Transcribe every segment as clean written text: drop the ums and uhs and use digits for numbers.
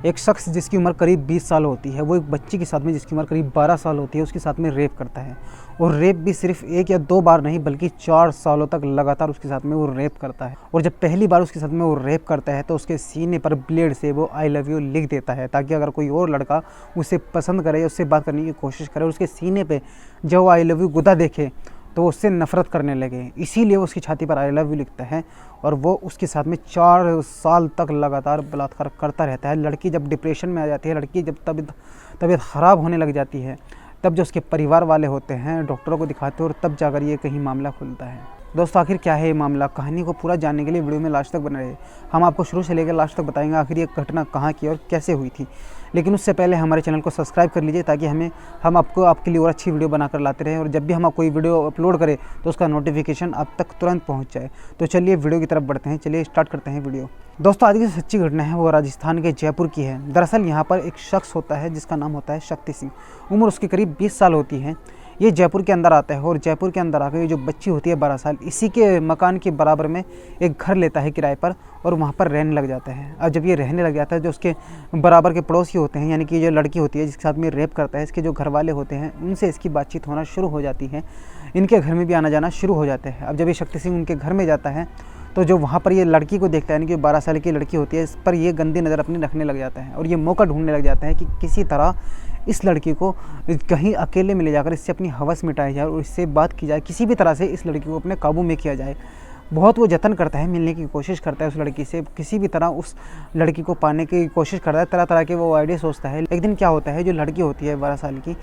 एक शख्स जिसकी उम्र करीब 20 साल होती है, वो एक बच्ची के साथ में जिसकी उम्र करीब 12 साल होती है उसके साथ में रेप करता है। और रेप भी सिर्फ 1 या 2 बार नहीं बल्कि 4 सालों तक लगातार उसके साथ में वो रेप करता है। और जब पहली बार उसके साथ में वो रेप करता है तो उसके सीने पर ब्लेड से वो आई लव यू लिख देता है, ताकि अगर कोई और लड़का उसे पसंद करे या उससे बात करने की कोशिश करे, उसके सीने पर जब वो आई लव यू गुदा देखे तो वो उससे नफरत करने लगे। इसीलिए वो उसकी छाती पर आई लव यू लिखता है और वो उसके साथ में 4 साल तक लगातार बलात्कार करता रहता है। लड़की जब डिप्रेशन में आ जाती है, लड़की जब तबीयत ख़राब होने लग जाती है, तब जो उसके परिवार वाले होते हैं डॉक्टरों को दिखाते हैं और तब जाकर ये कहीं मामला खुलता है। दोस्तों आखिर क्या है ये मामला, कहानी को पूरा जानने के लिए वीडियो में लास्ट तक बने रहे। हम आपको शुरू से लेकर लास्ट तक बताएंगे आखिर ये घटना कहाँ की और कैसे हुई थी। लेकिन उससे पहले हमारे चैनल को सब्सक्राइब कर लीजिए ताकि हम आपको आपके लिए और अच्छी वीडियो बनाकर लाते रहें, और जब भी हम कोई वीडियो अपलोड करें तो उसका नोटिफिकेशन आप तक तुरंत पहुंच जाए। तो चलिए वीडियो की तरफ बढ़ते हैं, चलिए स्टार्ट करते हैं वीडियो। दोस्तों आज की सच्ची घटना है वो राजस्थान के जयपुर की है। दरअसल यहाँ पर एक शख्स होता है जिसका नाम होता है शक्ति सिंह। उम्र उसकी करीब 20 साल होती है। ये जयपुर के अंदर आता है और जयपुर के अंदर आकर ये जो बच्ची होती है 12 साल, इसी के मकान के बराबर में एक घर लेता है किराए पर और वहाँ पर रहने लग जाता है। अब जब ये रहने लग जाता है, जो उसके बराबर के पड़ोसी होते हैं, यानी कि जो लड़की होती है जिसके साथ में रेप करता है, इसके जो घर वाले होते हैं उनसे इसकी बातचीत होना शुरू हो जाती है। इनके घर में भी आना जाना शुरू हो जाते हैं। अब जब ये शक्ति सिंह उनके घर में जाता है तो जो वहाँ पर ये लड़की को देखता है, यानी कि 12 साल की लड़की होती है, इस पर ये गंदी नज़र अपनी रखने लग जाता है और ये मौका ढूंढने लग जाता है कि किसी तरह इस लड़की को कहीं अकेले में ले जाकर इससे अपनी हवस मिटाई जाए और इससे बात की जाए, किसी भी तरह से इस लड़की को अपने काबू में किया जाए। बहुत वो जतन करता है, मिलने की कोशिश करता है उस लड़की से, किसी भी तरह उस लड़की को पाने की कोशिश करता है, तरह तरह के वो आइडिया सोचता है। एक दिन क्या होता है, जो लड़की होती है 12 साल की,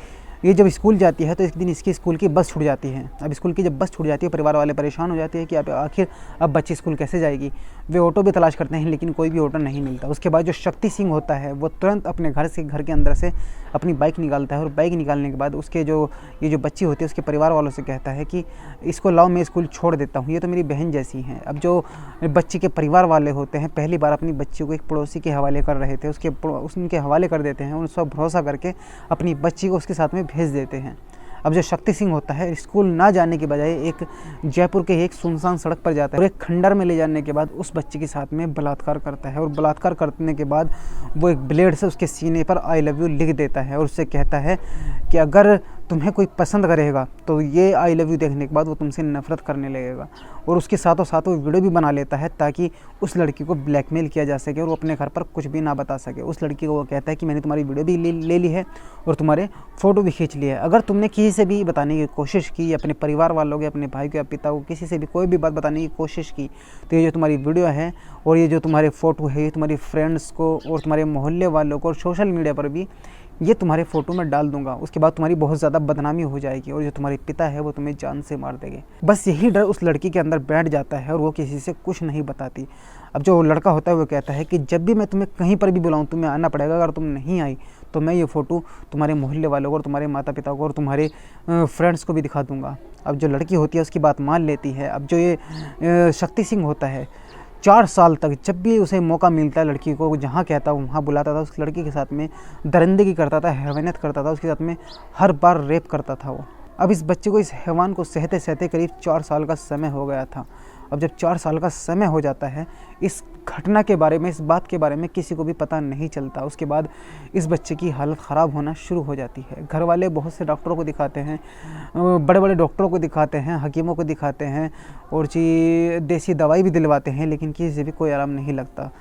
ये जब स्कूल जाती है तो एक दिन इसकी स्कूल की बस छूट जाती है। अब स्कूल की जब बस छूट जाती है, परिवार वाले परेशान हो जाते हैं कि आखिर अब बच्ची स्कूल कैसे जाएगी। वे ऑटो भी तलाश करते हैं लेकिन कोई भी ऑटो नहीं मिलता। उसके बाद जो शक्ति सिंह होता है वो तुरंत अपने घर के अंदर से अपनी बाइक निकालता है और बाइक निकालने के बाद उसके ये जो बच्ची होती है उसके परिवार वालों से कहता है कि इसको लाओ मैं स्कूल छोड़ देता हूँ, ये तो मेरी बहन जैसी है। अब जो बच्ची के परिवार वाले होते हैं पहली बार अपनी बच्ची को एक पड़ोसी के हवाले कर रहे थे, उनके हवाले कर देते हैं, उन सब भरोसा करके अपनी बच्ची को उसके साथ में भेज देते हैं। अब जो शक्ति सिंह होता है स्कूल ना जाने के बजाय एक जयपुर के एक सुनसान सड़क पर जाता है और एक खंडर में ले जाने के बाद उस बच्ची के साथ में बलात्कार करता है। और बलात्कार करने के बाद वो एक ब्लेड से उसके सीने पर आई लव यू लिख देता है और उससे कहता है कि अगर तुम्हें कोई पसंद करेगा तो ये आई लव यू देखने के बाद वो तुमसे नफरत करने लगेगा। और उसके साथों साथ वो वीडियो भी बना लेता है ताकि उस लड़की को ब्लैकमेल किया जा सके और वो अपने घर पर कुछ भी ना बता सके। उस लड़की को वो कहता है कि मैंने तुम्हारी वीडियो भी ले ली है और तुम्हारे फ़ोटो भी खींच लिए है, अगर तुमने किसी से भी बताने की कोशिश की, अपने परिवार वालों के, अपने भाई को या पिता को, किसी से भी कोई भी बात बताने की कोशिश की, तो ये जो तुम्हारी वीडियो है और ये जो तुम्हारे फ़ोटो है ये तुम्हारी फ्रेंड्स को और तुम्हारे मोहल्ले वालों को और सोशल मीडिया पर भी ये तुम्हारे फ़ोटो में डाल दूंगा। उसके बाद तुम्हारी बहुत ज़्यादा बदनामी हो जाएगी और जो तुम्हारे पिता है वो तुम्हें जान से मार देंगे। बस यही डर उस लड़की के अंदर बैठ जाता है और वो किसी से कुछ नहीं बताती। अब जो लड़का होता है वो कहता है कि जब भी मैं तुम्हें कहीं पर भी बुलाऊं तुम्हें आना पड़ेगा, अगर तुम नहीं आई तो मैं ये फ़ोटो तुम्हारे मोहल्ले वालों को और तुम्हारे माता पिता को और तुम्हारे फ्रेंड्स को भी दिखा दूँगा। अब जो लड़की होती है उसकी बात मान लेती है। अब जो ये शक्ति सिंह होता है 4 साल तक जब भी उसे मौका मिलता है लड़की को जहाँ कहता वहाँ बुलाता था, उस लड़की के साथ में दरिंदगी करता था, हैवानियत करता था, उसके साथ में हर बार रेप करता था वो। अब इस बच्चे को, इस हैवान को सहते सहते करीब 4 साल का समय हो गया था। अब जब 4 साल का समय हो जाता है इस घटना के बारे में, इस बात के बारे में किसी को भी पता नहीं चलता। उसके बाद इस बच्चे की हालत ख़राब होना शुरू हो जाती है। घर वाले बहुत से डॉक्टरों को दिखाते हैं, बड़े बड़े डॉक्टरों को दिखाते हैं, हकीमों को दिखाते हैं और देसी दवाई भी दिलवाते हैं, लेकिन किसी से भी कोई आराम नहीं लगता।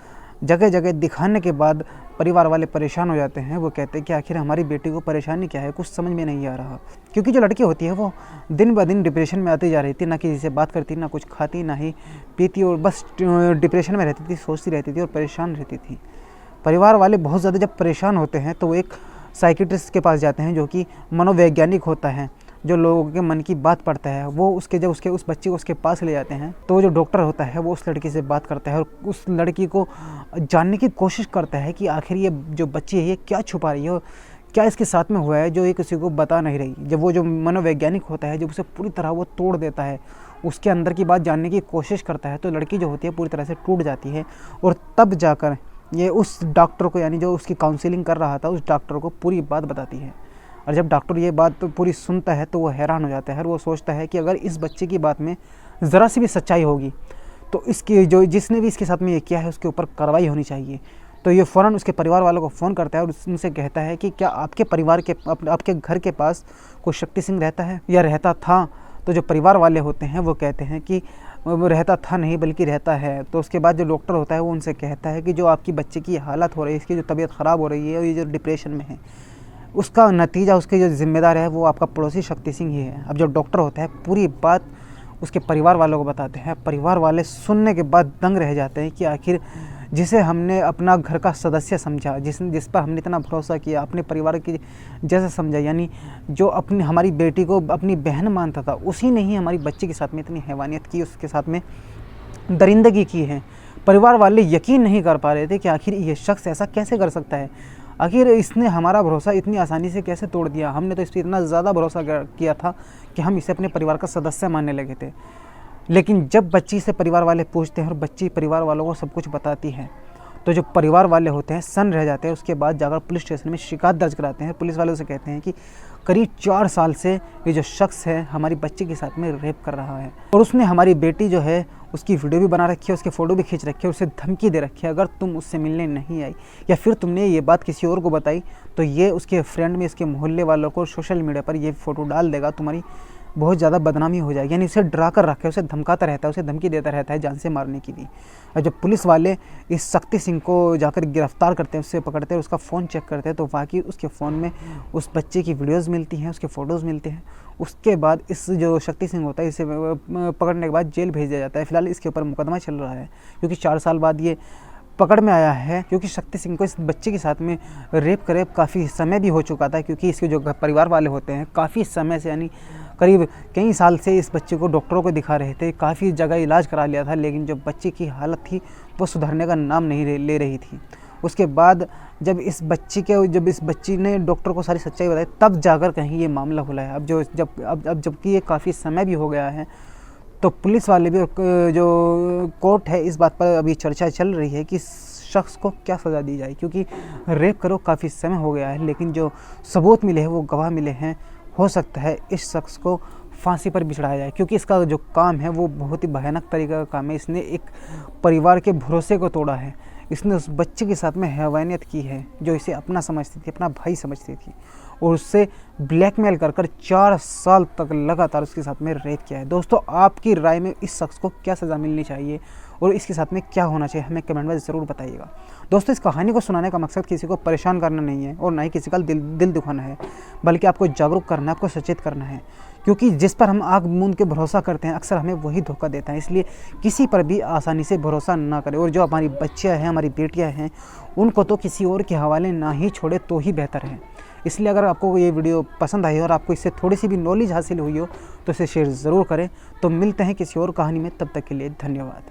जगह जगह दिखाने के बाद परिवार वाले परेशान हो जाते हैं। वो कहते हैं कि आखिर हमारी बेटी को परेशानी क्या है, कुछ समझ में नहीं आ रहा। क्योंकि जो लड़की होती है वो दिन ब दिन डिप्रेशन में आती जा रही थी, ना किसी से बात करती, ना कुछ खाती, ना ही पीती और बस डिप्रेशन में रहती थी, सोचती रहती थी और परेशान रहती थी। परिवार वाले बहुत ज़्यादा जब परेशान होते हैं तो वो एक साइकियाट्रिस्ट के पास जाते हैं जो कि मनोवैज्ञानिक होता है, जो लोगों के मन की बात पढ़ता है। वो जब उस बच्ची को उसके पास ले जाते हैं तो जो डॉक्टर होता है वो उस लड़की से बात करता है और उस लड़की को जानने की कोशिश करता है कि आखिर ये जो बच्ची है ये क्या छुपा रही है और क्या इसके साथ में हुआ है जो ये किसी को बता नहीं रही। जब वो जो मनोवैज्ञानिक होता है जब उसे पूरी तरह वो तोड़ देता है, उसके अंदर की बात जानने की कोशिश करता है, तो लड़की जो होती है पूरी तरह से टूट जाती है। और तब जाकर ये उस डॉक्टर को, यानी जो उसकी काउंसलिंग कर रहा था, उस डॉक्टर को पूरी बात बताती है। और जब डॉक्टर ये बात पूरी सुनता है तो वो हैरान हो जाता है और वो सोचता है कि अगर इस बच्चे की बात में ज़रा सी भी सच्चाई होगी तो इसकी जो जिसने भी इसके साथ में ये किया है उसके ऊपर कार्रवाई होनी चाहिए। तो ये फ़ौरन उसके परिवार वालों को फ़ोन करता है और उनसे कहता है कि क्या आपके परिवार के आपके घर के पास कोई शक्ति सिंह रहता है या रहता था। तो जो परिवार वाले होते हैं वो कहते हैं कि वो रहता था नहीं बल्कि रहता है। तो उसके बाद जो डॉक्टर होता है वो उनसे कहता है कि जो आपकी बच्चे की हालत हो रही है, इसकी जो तबीयत ख़राब हो रही है और ये जो डिप्रेशन में है, उसका नतीजा, उसके जो ज़िम्मेदार है वो आपका पड़ोसी शक्ति सिंह ही है। अब जो डॉक्टर होता है पूरी बात उसके परिवार वालों को बताते हैं। परिवार वाले सुनने के बाद दंग रह जाते हैं कि आखिर जिसे हमने अपना घर का सदस्य समझा, जिस पर हमने इतना भरोसा किया, अपने परिवार की जैसे समझा, यानी जो अपनी हमारी बेटी को अपनी बहन मानता था, उसी ने ही हमारी बच्ची के साथ में इतनी हैवानियत की, उसके साथ में दरिंदगी की है। परिवार वाले यकीन नहीं कर पा रहे थे कि आखिर ये शख्स ऐसा कैसे कर सकता है, आखिर इसने हमारा भरोसा इतनी आसानी से कैसे तोड़ दिया। हमने तो इस पर इतना ज़्यादा भरोसा किया था कि हम इसे अपने परिवार का सदस्य मानने लगे थे। लेकिन जब बच्ची से परिवार वाले पूछते हैं और बच्ची परिवार वालों को सब कुछ बताती है, तो जो परिवार वाले होते हैं सन्न रह जाते हैं। उसके बाद जाकर पुलिस स्टेशन में शिकायत दर्ज कराते हैं। पुलिस वालों से कहते हैं कि करीब 4 साल से ये जो शख्स है हमारी बच्ची के साथ में रेप कर रहा है और उसने हमारी बेटी जो है उसकी वीडियो भी बना रखी है, उसके फ़ोटो भी खींच रखी है, उसे धमकी दे रखी है, अगर तुम उससे मिलने नहीं आई या फिर तुमने ये बात किसी और को बताई तो ये उसके फ्रेंड में, इसके मोहल्ले वालों को सोशल मीडिया पर ये फ़ोटो डाल देगा, तुम्हारी बहुत ज़्यादा बदनामी हो जाएगी। यानी उसे डरा कर रखे, उसे धमकाता रहता है, उसे धमकी देता रहता है जान से मारने की भी। और जब पुलिस वाले इस शक्ति सिंह को जाकर गिरफ्तार करते हैं, उससे पकड़ते हैं, उसका फ़ोन चेक करते हैं, तो वाकई उसके फ़ोन में उस बच्चे की वीडियोज़ मिलती हैं, उसके फ़ोटोज़ मिलते हैं। उसके बाद इस जो शक्ति सिंह होता है इसे पकड़ने के बाद जेल भेज दिया जाता है। फिलहाल इसके ऊपर मुकदमा चल रहा है क्योंकि 4 साल बाद ये पकड़ में आया है, क्योंकि शक्ति सिंह को इस बच्चे के साथ में रेप करे काफ़ी समय भी हो चुका था। क्योंकि इसके जो परिवार वाले होते हैं काफ़ी समय से, यानी करीब कई साल से इस बच्चे को डॉक्टरों को दिखा रहे थे, काफ़ी जगह इलाज करा लिया था, लेकिन जो बच्चे की हालत थी वो सुधरने का नाम नहीं ले रही थी। उसके बाद जब इस बच्ची ने डॉक्टर को सारी सच्चाई बताई तब जाकर कहीं ये मामला खुला है। अब जबकि ये काफ़ी समय भी हो गया है, तो पुलिस वाले भी, जो कोर्ट है, इस बात पर अभी चर्चा चल रही है कि शख्स को क्या सज़ा दी जाए। क्योंकि रेप करो काफ़ी समय हो गया है, लेकिन जो सबूत मिले हैं वो गवाह मिले हैं, हो सकता है इस शख्स को फांसी पर बिछाया जाए। क्योंकि इसका जो काम है वो बहुत ही भयानक तरीके का काम है। इसने एक परिवार के भरोसे को तोड़ा है, इसने उस बच्चे के साथ में हैवानियत की है जो इसे अपना समझती थी, अपना भाई समझती थी, और उससे ब्लैकमेल कर 4 साल तक लगातार उसके साथ में रेप किया है। दोस्तों, आपकी राय में इस शख्स को क्या सज़ा मिलनी चाहिए और इसके साथ में क्या होना चाहिए, हमें कमेंट में ज़रूर बताइएगा। दोस्तों, इस कहानी को सुनाने का मकसद किसी को परेशान करना नहीं है और ना ही किसी का दिल दुखाना है, बल्कि आपको जागरूक करना है, आपको सचेत करना है। क्योंकि जिस पर हम आँख मूंद के भरोसा करते हैं अक्सर हमें वही धोखा देता है। इसलिए किसी पर भी आसानी से भरोसा ना करें, और जो हमारी बच्चियाँ हैं, हमारी बेटियाँ हैं, उनको तो किसी और के हवाले ना ही छोड़े तो ही बेहतर है। इसलिए अगर आपको ये वीडियो पसंद आई और आपको इससे थोड़ी सी भी नॉलेज हासिल हुई हो तो इसे शेयर ज़रूर करें। तो मिलते हैं किसी और कहानी में, तब तक के लिए धन्यवाद।